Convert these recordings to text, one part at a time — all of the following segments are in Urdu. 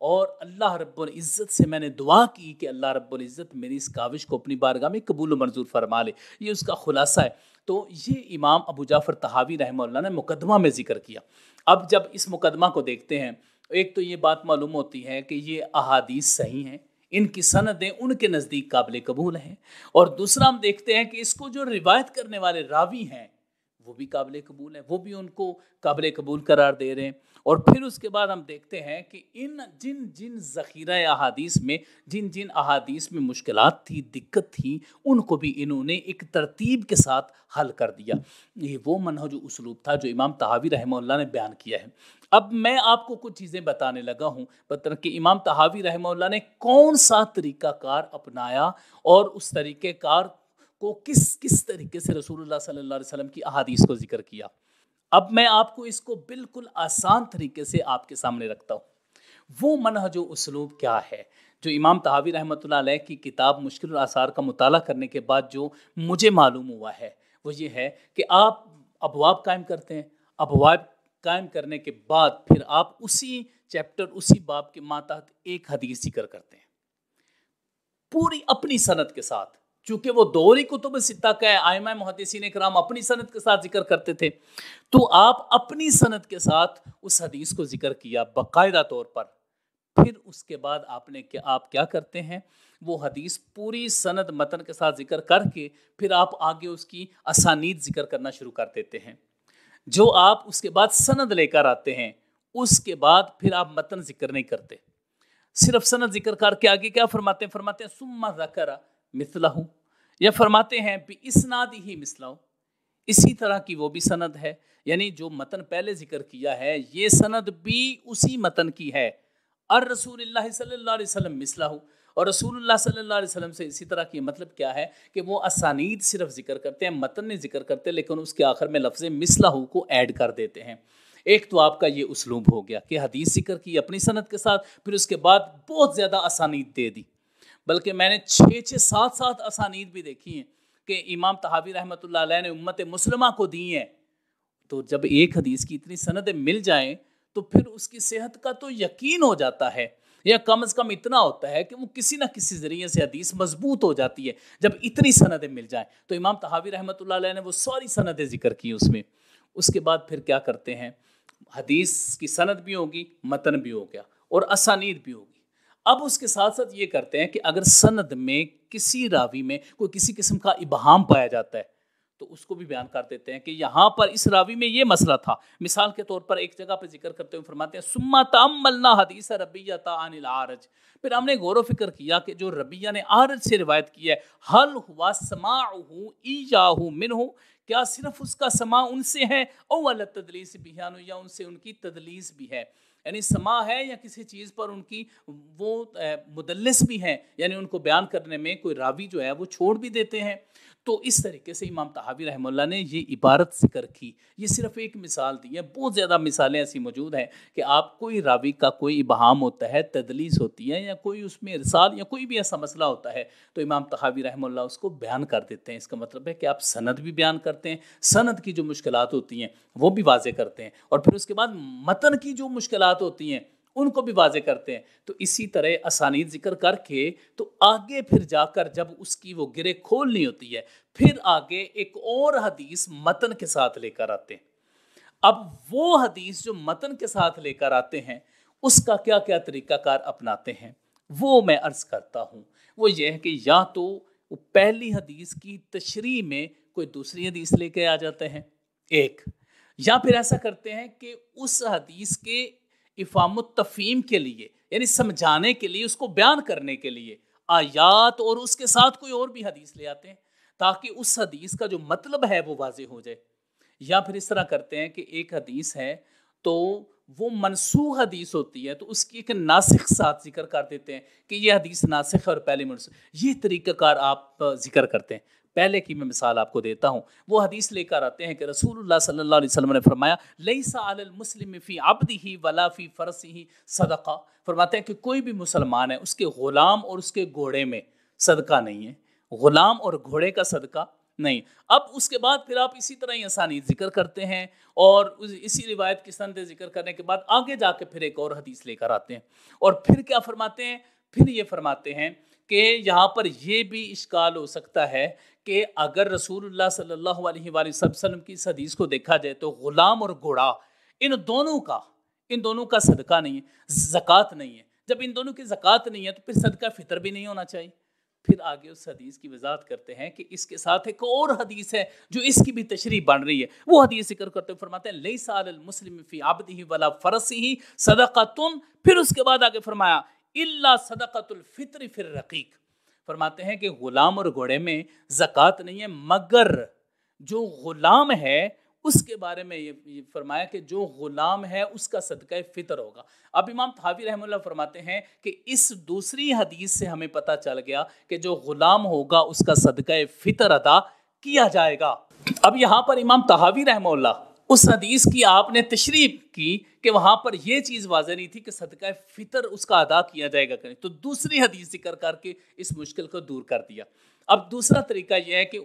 اور اللہ رب العزت سے میں نے دعا کی کہ اللہ رب العزت میری اس کاوش کو اپنی بارگاہ میں قبول و منظور فرما لے. یہ اس کا خلاصہ ہے. تو یہ امام ابو جعفر طحاوی رحمہ اللہ نے مقدمہ میں ذکر کیا. اب جب اس مقدمہ کو دیکھتے ہیں، ایک تو یہ بات معلوم ہوتی ہے کہ یہ احادیث صحیح ہیں، ان کی سندیں ان کے نزدیک قابل قبول ہیں، اور دوسرا ہم دیکھتے ہیں کہ اس کو جو روایت کرنے والے راوی ہیں وہ بھی قابل قبول ہیں، وہ بھی ان کو قابل قبول قرار دے رہے ہیں. اور پھر اس کے بعد ہم دیکھتے ہیں کہ ان جن ذخیرہ احادیث میں جن احادیث میں مشکلات تھی، دقت تھی، ان کو بھی انہوں نے ایک ترتیب کے ساتھ حل کر دیا. یہ وہ منہج و اسلوب تھا جو امام طحاوی رحمہ اللہ نے بیان کیا ہے. اب میں آپ کو کچھ چیزیں بتانے لگا ہوں کہ امام طحاوی رحمہ اللہ نے کون سا طریقہ کار اپنایا اور اس طریقہ کار کو کس طریقے سے رسول اللہ صلی اللہ علیہ وسلم کی احادیث کو ذکر کیا. اب میں آپ کو اس کو بالکل آسان طریقے سے آپ کے سامنے رکھتا ہوں. وہ منہج و اسلوب کیا ہے جو امام طحاوی رحمۃ اللہ علیہ کی کتاب مشکل الآثار کا مطالعہ کرنے کے بعد جو مجھے معلوم ہوا ہے وہ یہ ہے کہ آپ ابواب قائم کرتے ہیں، ابواب قائم کرنے کے بعد پھر آپ اسی چیپٹر اسی باب کے ماتحت ایک حدیث ذکر کرتے ہیں پوری اپنی سند کے ساتھ. چونکہ وہ دور ہی کتب ستہ کا ہے، ائمہ محدثین کرام اپنی سند کے ساتھ ذکر کرتے تھے، تو آپ اپنی سند کے ساتھ اس حدیث کو ذکر کیا باقاعدہ طور پر. پھر اس کے بعد آپ کیا کرتے ہیں، وہ حدیث پوری سند متن کے ساتھ ذکر کر کے پھر آپ آگے اس کی اسانید ذکر کرنا شروع کر دیتے ہیں. جو آپ اس کے بعد سند لے کر آتے ہیں، اس کے بعد پھر آپ متن ذکر نہیں کرتے، صرف سند ذکر کر کے آگے کیا فرماتے ہیں ثم ذکر مثلہ، یا فرماتے ہیں بِإِسْنَادِهِ مثلہ، اسی طرح کی وہ بھی سند ہے. یعنی جو متن پہلے ذکر کیا ہے یہ سند بھی اسی متن کی ہے. الرسول اللہ صلی اللہ علیہ وسلم مثلہ، اور رسول اللہ صلی اللہ علیہ وسلم سے اسی طرح کی. مطلب کیا ہے کہ وہ اسانید صرف ذکر کرتے ہیں، متن نہیں ذکر کرتے، لیکن اس کے آخر میں لفظ مثلہ کو ایڈ کر دیتے ہیں. ایک تو آپ کا یہ اسلوب ہو گیا کہ حدیث ذکر کی اپنی سند کے ساتھ، پھر اس کے بعد بہت زیادہ اسانید دے دی، بلکہ میں نے 6-7 اسانید بھی دیکھی ہیں کہ امام طحاوی رحمۃ اللہ علیہ نے امت مسلمہ کو دی ہیں. تو جب ایک حدیث کی اتنی سندیں مل جائیں تو پھر اس کی صحت کا تو یقین ہو جاتا ہے، یا کم از کم اتنا ہوتا ہے کہ وہ کسی نہ کسی ذریعے سے حدیث مضبوط ہو جاتی ہے جب اتنی سندیں مل جائیں. تو امام طحاوی رحمۃ اللہ علیہ نے وہ ساری سندیں ذکر کی اس میں. اس کے بعد پھر کیا کرتے ہیں، حدیث کی سند بھی ہوگی، متن بھی ہو گیا اور اسانید بھی ہوگی. اب اس کے ساتھ ساتھ یہ کرتے ہیں کہ اگر سند میں کسی راوی میں کوئی کسی قسم کا ابہام پایا جاتا ہے تو اس کو بھی بیان کر دیتے ہیں کہ یہاں پر اس راوی میں یہ مسئلہ تھا. مثال کے طور پر ایک جگہ پہ ذکر کرتے ہوئے فرماتے ہیں ثم تأملنا حدیث ربیہ عن الأعرج، پھر ہم نے غور و فکر کیا کہ جو ربیہ نے اعرج سے روایت کی ہے، حل ہوا سماعہ ایاہ منہ، کیا صرف اس کا سماع ان سے ہے، او علی التدلیس بہان، یا ان سے ان کی تدلیس بھی ہے. یعنی سماع ہے یا کسی چیز پر ان کی وہ مدلس بھی ہیں، یعنی ان کو بیان کرنے میں کوئی راوی جو ہے وہ چھوڑ بھی دیتے ہیں. تو اس طریقے سے امام طحاوی رحمہ اللہ نے یہ عبارت ذکر کی. یہ صرف ایک مثال دی ہے، بہت زیادہ مثالیں ایسی موجود ہیں کہ آپ کوئی راوی کا کوئی ابہام ہوتا ہے، تدلیس ہوتی ہے، یا کوئی اس میں ارسال یا کوئی بھی ایسا مسئلہ ہوتا ہے تو امام طحاوی رحمہ اللہ اس کو بیان کر دیتے ہیں. اس کا مطلب ہے کہ آپ سند بھی بیان کرتے ہیں، سند کی جو مشکلات ہوتی ہیں وہ بھی واضح کرتے ہیں، اور پھر اس کے بعد متن کی جو مشکلات ہوتی ہیں ان کو بھی واضح کرتے ہیں. تو اسی طرح اسانید ذکر کر کے تو آگے پھر جا کر جب اس کی وہ گرہ کھولنی ہوتی ہے پھر آگے ایک اور حدیث متن کے ساتھ لے کر آتے ہیں. اب وہ حدیث جو متن کے ساتھ لے کر آتے ہیں اس کا کیا کیا طریقہ کار اپناتے ہیں وہ میں عرض کرتا ہوں. وہ یہ ہے کہ یا تو پہلی حدیث کی تشریح میں کوئی دوسری حدیث لے کے آ جاتے ہیں ایک، یا پھر ایسا کرتے ہیں کہ اس حدیث کے افہام التفہیم کے لیے، یعنی سمجھانے کے لیے، اس کو بیان کرنے کے لیے آیات اور اس کے ساتھ کوئی اور بھی حدیث لے آتے ہیں تاکہ اس حدیث کا جو مطلب ہے وہ واضح ہو جائے. یا پھر اس طرح کرتے ہیں کہ ایک حدیث ہے تو وہ منسوخ حدیث ہوتی ہے تو اس کی ایک ناسخ ساتھ ذکر کر دیتے ہیں کہ یہ حدیث ناسخ ہے اور پہلے منسوخ. یہ طریقہ کار آپ ذکر کرتے ہیں. پہلے کی میں مثال آپ کو دیتا ہوں. وہ حدیث لے کر آتے ہیں کہ رسول اللہ صلی اللہ علیہ وسلم نے فرمایا لیس علی المسلم فی عبدہ ولا فی فرسہ صدقہ، فرماتے ہیں کہ کوئی بھی مسلمان ہے اس کے غلام اور اس کے گھوڑے میں صدقہ نہیں ہے. غلام اور گھوڑے کا صدقہ نہیں۔ اب اس کے بعد پھر آپ اسی طرح ہی اسانید ذکر کرتے ہیں اور اسی روایت کی سند ذکر کرنے کے بعد آگے جا کے پھر ایک اور حدیث لے کر آتے ہیں، اور پھر کیا فرماتے ہیں؟ پھر یہ فرماتے ہیں کہ یہاں پر یہ بھی اشکال ہو سکتا ہے کہ اگر رسول اللہ صلی اللہ علیہ وآلہ وسلم کی اس حدیث کو دیکھا جائے تو غلام اور گھوڑا ان دونوں کا صدقہ نہیں ہے، زکوٰۃ نہیں ہے۔ جب ان دونوں کی زکوٰۃ نہیں ہے تو پھر صدقہ فطر بھی نہیں ہونا چاہیے۔ پھر آگے اس حدیث کی وضاحت کرتے ہیں کہ اس کے ساتھ ایک اور حدیث ہے جو اس کی بھی تشریح بن رہی ہے، وہ حدیث ذکر کرتے ہوئے فرماتے ہیں لیس علی المسلم فی عبدہ ولا فرسہ صدقۃ، پھر اس کے بعد آگے فرمایا الا صدقۃ الفطر فی الرقیق، فرماتے ہیں کہ غلام اور گھوڑے میں زکوٰۃ نہیں ہے مگر جو غلام ہے اس کے بارے میں یہ فرمایا کہ جو غلام ہے اس کا صدقہ فطر ہوگا۔ اب امام طحاوی رحمہ اللہ فرماتے ہیں کہ اس دوسری حدیث سے ہمیں پتہ چل گیا کہ جو غلام ہوگا اس کا صدقہ فطر ادا کیا جائے گا۔ اب یہاں پر امام طحاوی رحمہ اللہ اس حدیث کی آپ نے تشریح کی کہ وہاں پر یہ چیز واضح نہیں تھی کہ صدقہ فطر اس کا ادا کیا جائے گا کہ نہیں، تو دوسری حدیث ذکر کر کے اس مشکل کو دور کر دیا۔ اب دوسرا طریقہ یہ ہے کہ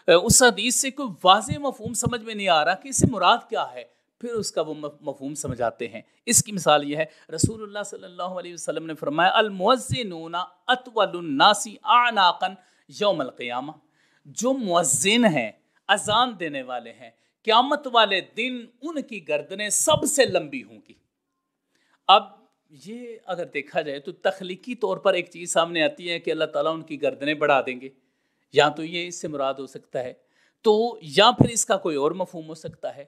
اس حدیث سے کوئی واضح مفہوم سمجھ میں نہیں آ رہا کہ اس سے مراد کیا ہے، پھر اس کا وہ مفہوم سمجھاتے ہیں۔ اس کی مثال یہ ہے رسول اللہ صلی اللہ علیہ وسلم نے فرمایا المؤذنون اطول الناس اعناقا یوم القیامہ، جو مؤذن ہیں، اذان دینے والے ہیں، قیامت والے دن ان کی گردنیں سب سے لمبی ہوں گی۔ اب یہ اگر دیکھا جائے تو تخلیقی طور پر ایک چیز سامنے آتی ہے کہ اللہ تعالیٰ ان کی گردنیں بڑھا دیں گے، یا تو یہ اس سے مراد ہو سکتا ہے، تو یا پھر اس کا کوئی اور مفہوم ہو سکتا ہے۔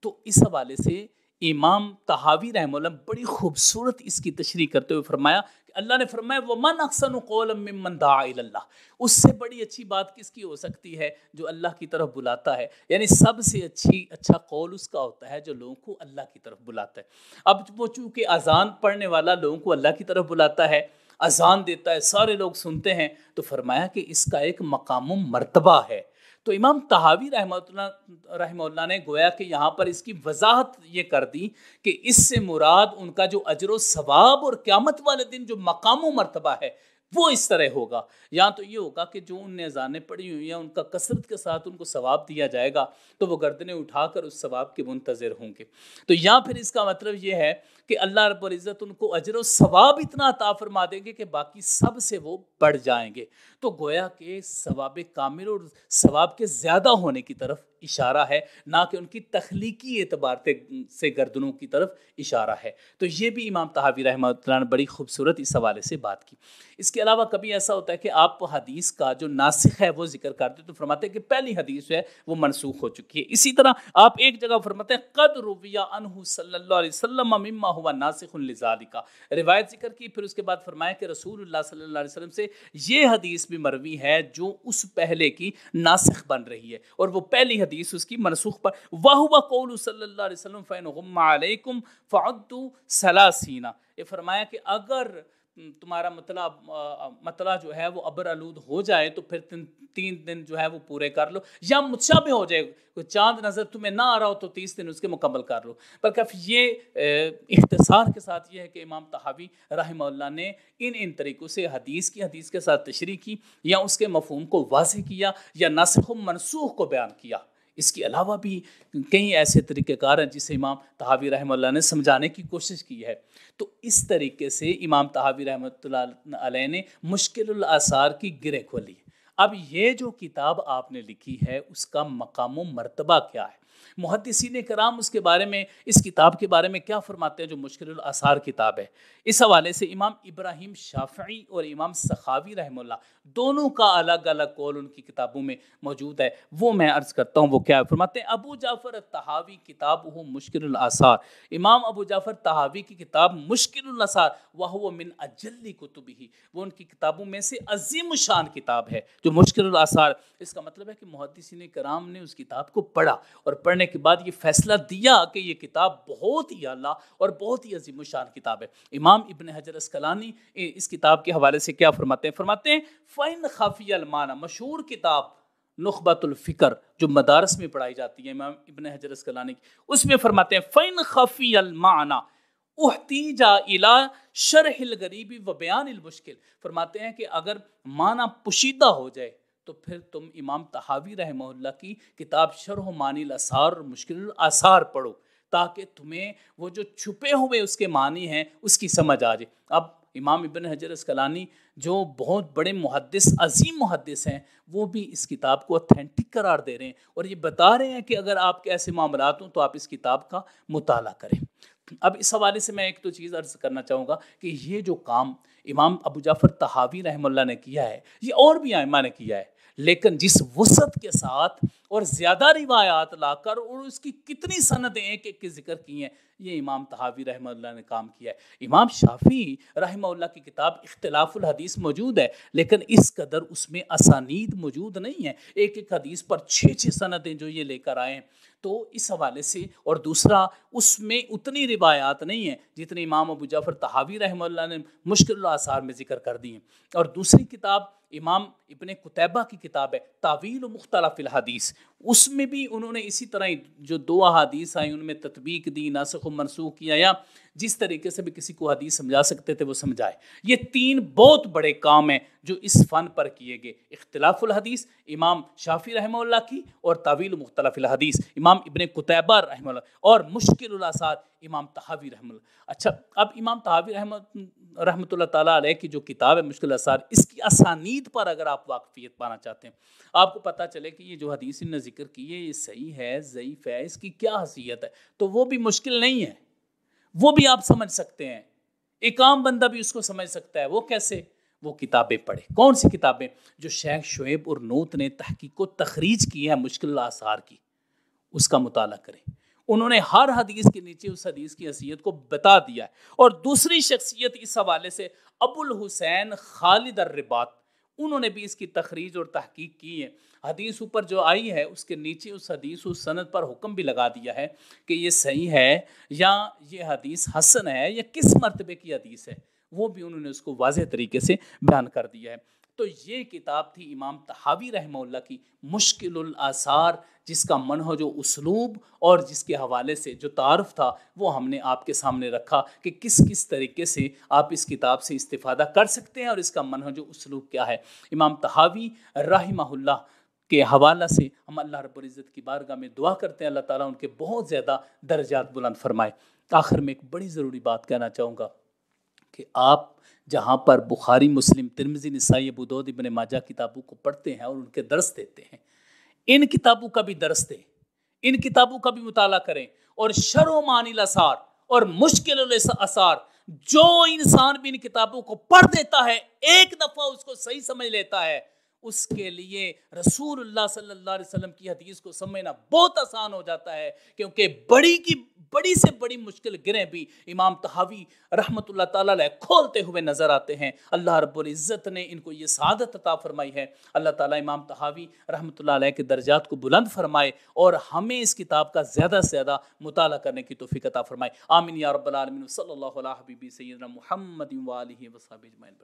تو اس حوالے سے امام طحاوی رحمہ اللہ بڑی خوبصورت اس کی تشریح کرتے ہوئے فرمایا کہ اللہ نے فرمایا وَمَنْ أَحْسَنُ قَوْلًا مِّمَّنْ دَعَا إِلَى اللَّهِ، اس سے بڑی اچھی بات کس کی ہو سکتی ہے جو اللہ کی طرف بلاتا ہے، یعنی سب سے اچھا قول اس کا ہوتا ہے جو لوگوں کو اللہ کی طرف بلاتا ہے۔ اب وہ چونکہ اذان پڑھنے والا لوگوں کو اللہ کی طرف بلاتا ہے، اذان دیتا ہے، سارے لوگ سنتے ہیں، تو فرمایا کہ اس کا ایک مقام و مرتبہ ہے۔ تو امام طحاوی رحمہ اللہ نے گویا کہ یہاں پر اس کی وضاحت یہ کر دی کہ اس سے مراد ان کا جو اجر و ثواب اور قیامت والے دن جو مقام و مرتبہ ہے وہ اس طرح ہوگا، یا تو یہ ہوگا کہ جو ان نے اذانیں پڑھی ہوئی ہیں ان کا کثرت کے ساتھ ان کو ثواب دیا جائے گا تو وہ گردنیں اٹھا کر اس ثواب کے منتظر ہوں گے، تو یا پھر اس کا مطلب یہ ہے کہ اللہ رب العزت ان کو اجر و ثواب اتنا عطا فرما دیں گے کہ باقی سب سے وہ بڑھ جائیں گے، تو گویا کہ ثواب کامل اور ثواب کے زیادہ ہونے کی طرف اشارہ ہے، نہ کہ ان کی تخلیقی اعتبار سے گردنوں کی طرف اشارہ ہے۔ تو یہ بھی امام طحاوی رحمہ اللہ نے بڑی خوبصورت اس حوالے سے بات کی۔ اس کے علاوہ کبھی ایسا ہوتا ہے کہ آپ حدیث کا جو ناسخ ہے وہ ذکر کرتے تو فرماتے ہیں کہ پہلی حدیث جو ہے وہ منسوخ ہو چکی ہے۔ اسی طرح آپ ایک جگہ فرماتے ہیں قد روی عنہ صلی اللہ علیہ وسلم مما ہوا ناسخ لذالک، روایت ذکر کی، پھر اس کے بعد فرمایا کہ رسول اللہ صلی اللہ علیہ وسلم سے یہ حدیث بھی مروی ہے جو اس پہلے کی ناسخ بن رہی ہے، اور وہ پہلی حدیث اس کی منسوخ پر وَهُوَ قَوْلُ صلی اللہ علیہ وسلم فَإِنْ غُمَّ عَلَيْكُمْ فَعُدُّوا ثَلَاثِينَ، یہ فرمایا کہ اگر تمہارا مطلع جو ہے وہ ابر آلود ہو جائے تو پھر 3 دن جو ہے وہ پورے کر لو، یا متشابہ ہو جائے، کوئی چاند نظر تمہیں نہ آ رہا ہو تو 30 دن اس کے مکمل کر لو۔ بلکہ یہ اختصار کے ساتھ یہ ہے کہ امام طحاوی رحمہ اللہ نے ان طریقوں سے حدیث کے ساتھ تشریح کی، یا اس کے مفہوم کو واضح کیا، یا ناسخ و منسوخ کو بیان کیا۔ اس کے علاوہ بھی کئی ایسے طریقہ کار ہیں جسے امام طحاوی رحمہ اللہ نے سمجھانے کی کوشش کی ہے۔ تو اس طریقے سے امام طحاوی رحمہ اللہ علیہ نے مشکل الآثار کی گرہ کھولی۔ اب یہ جو کتاب آپ نے لکھی ہے اس کا مقام و مرتبہ کیا ہے؟ محدثین کرام اس کے بارے میں، اس کتاب کے بارے میں کیا فرماتے ہیں جو مشکل الآثار کتاب ہے؟ اس حوالے سے امام ابراہیم شافعی اور امام سخاوی رحمہ اللہ دونوں کا الگ الگ قول ان کی کتابوں میں موجود ہے، وہ میں عرض کرتا ہوں وہ کیا ہے۔ فرماتے ہیں ابو جعفر الطحاوی کتابہ مشکل الآثار، امام ابو جعفر طحاوی کی کتاب مشکل الآثار وہو من اجل کتبہ، وہ ان کی کتابوں میں سے عظیم الشان کتاب ہے جو مشکل الآثار۔ اس کا مطلب ہے کہ محدثین کرام نے اس کتاب کو پڑھا اور پڑھنے کے بعد یہ فیصلہ دیا کہ یہ کتاب بہت ہی اعلیٰ اور بہت ہی عظیم الشان کتاب ہے۔ امام ابن حجر اسقلانی اس کتاب کے حوالے سے کیا فرماتے ہیں؟ فرماتے ہیں فَإِنْ خَفِيَ الْمَعْنَى، مشہور کتاب نخبۃ الفکر جو مدارس میں پڑھائی جاتی ہے امام ابن حجر اسقلانی کی، اس میں فرماتے ہیں فَإِنْ خَفِيَ الْمَعْنَى احتیج الی شرح الغریب و بیان المشکل، فرماتے ہیں کہ اگر معنی پوشیدہ ہو جائے تو پھر تم امام طحاوی رحمہ اللہ کی کتاب شرح معانی الاثار اور مشکل الاثار پڑھو، تاکہ تمہیں وہ جو چھپے ہوئے اس کے معنی ہیں اس کی سمجھ آ جائے۔ اب امام ابن حجر اسقلانی جو بہت بڑے محدث، عظیم محدث ہیں، وہ بھی اس کتاب کو اتھینٹک قرار دے رہے ہیں اور یہ بتا رہے ہیں کہ اگر آپ کے ایسے معاملات ہوں تو آپ اس کتاب کا مطالعہ کریں۔ اب اس حوالے سے میں ایک تو چیز عرض کرنا چاہوں گا کہ یہ جو کام امام ابو جعفر طحاوی رحمہ اللہ نے کیا ہے، یہ اور بھی ائمہ نے کیا ہے، لیکن جس وسعت کے ساتھ اور زیادہ روایات لا کر اور اس کی کتنی سندیں ایک ایک کے ذکر کی ہیں، یہ امام طحاوی رحمہ اللہ نے کام کیا ہے۔ امام شافعی رحمہ اللہ کی کتاب اختلاف الحدیث موجود ہے، لیکن اس قدر اس میں اسانید موجود نہیں ہے، ایک ایک حدیث پر 6 سندیں جو یہ لے کر آئے ہیں۔ تو اس حوالے سے، اور دوسرا اس میں اتنی روایات نہیں ہیں جتنی امام ابو جعفر طحاوی رحمہ اللہ نے مشکل الاثار میں ذکر کر دی ہیں۔ اور دوسری کتاب امام ابن قتیبہ کی کتاب ہے تاویل مختلف الحدیث، اس میں بھی انہوں نے اسی طرح جو 2 احادیث آئیں ان میں تطبیق دی، ناسخ و منسوخ کیا، یا جس طریقے سے بھی کسی کو حدیث سمجھا سکتے تھے وہ سمجھائے۔ یہ 3 بہت بڑے کام ہیں جو اس فن پر کیے گئے، اختلاف الحدیث امام شافعی رحمہ اللہ کی، اور تاویل مختلف الحدیث امام ابن قتیبہ رحمہ اللہ، اور مشکل الاثار امام طحاوی رحمہ اللہ۔ اچھا، اب امام طحاوی رحمۃ اللہ تعالیٰ علیہ کی جو کتاب ہے مشکل اثار، اس کی اسانید پر اگر آپ واقفیت پانا چاہتے ہیں، آپ کو پتہ چلے کہ یہ جو حدیث نے ذکر کی ہے یہ صحیح ہے، ضعیف ہے، اس کی کیا حیثیت ہے، تو وہ بھی مشکل نہیں ہے، وہ بھی آپ سمجھ سکتے ہیں، ایک عام بندہ بھی اس کو سمجھ سکتا ہے۔ وہ کیسے؟ وہ کتابیں پڑھے۔ کون سی کتابیں؟ جو شیخ شعیب ارنوت نے تحقیق و تخریج کی ہے مشکل الاثار کی، اس کا مطالعہ کریں۔ انہوں نے ہر حدیث کے نیچے اس حدیث کی حیثیت کو بتا دیا ہے۔ اور دوسری شخصیت اس حوالے سے ابو الحسین خالد الرباط، انہوں نے بھی اس کی تخریج اور تحقیق کی ہے۔ حدیث اوپر جو آئی ہے اس کے نیچے اس حدیث اس سند پر حکم بھی لگا دیا ہے کہ یہ صحیح ہے یا یہ حدیث حسن ہے یا کس مرتبے کی حدیث ہے، وہ بھی انہوں نے اس کو واضح طریقے سے بیان کر دیا ہے۔ تو یہ کتاب تھی امام طحاوی رحمہ اللہ کی مشکل الاثار، جس کا منہج و اسلوب اور جس کے حوالے سے جو تعارف تھا وہ ہم نے آپ کے سامنے رکھا کہ کس کس طریقے سے آپ اس کتاب سے استفادہ کر سکتے ہیں اور اس کا منہج و اسلوب کیا ہے۔ امام طحاوی رحمہ اللہ کے حوالہ سے ہم اللہ رب العزت کی بارگاہ میں دعا کرتے ہیں اللہ تعالیٰ ان کے بہت زیادہ درجات بلند فرمائے۔ آخر میں ایک بڑی ضروری بات کہنا چاہوں گا کہ آپ جہاں پر بخاری، مسلم، ترمذی، نسائی، ابو داؤد، ابن ماجہ کتابوں کو پڑھتے ہیں اور ان کے درس دیتے ہیں، ان کتابوں کا بھی درس دیں، ان کتابوں کا بھی مطالعہ کریں، اور شرح و معانی الاثار اور مشکل الاثار، جو انسان بھی ان کتابوں کو پڑھ دیتا ہے، ایک دفعہ اس کو صحیح سمجھ لیتا ہے، اس کے لیے رسول اللہ صلی اللہ علیہ وسلم کی حدیث کو سمجھنا بہت آسان ہو جاتا ہے، کیونکہ بڑی سے بڑی مشکل گرہیں بھی امام طحاوی رحمۃ اللہ تعالیٰ علیہ کھولتے ہوئے نظر آتے ہیں۔ اللہ رب العزت نے ان کو یہ سعادت عطا فرمائی ہے۔ اللہ تعالیٰ امام طحاوی رحمۃ اللہ علیہ کے درجات کو بلند فرمائے اور ہمیں اس کتاب کا زیادہ سے زیادہ مطالعہ کرنے کی توفیق عطا فرمائے۔ آمین یا رب العالمین۔ صلی اللہ علیہ حبیبی سیدنا محمد و آلہ و صحبہ اجمعین۔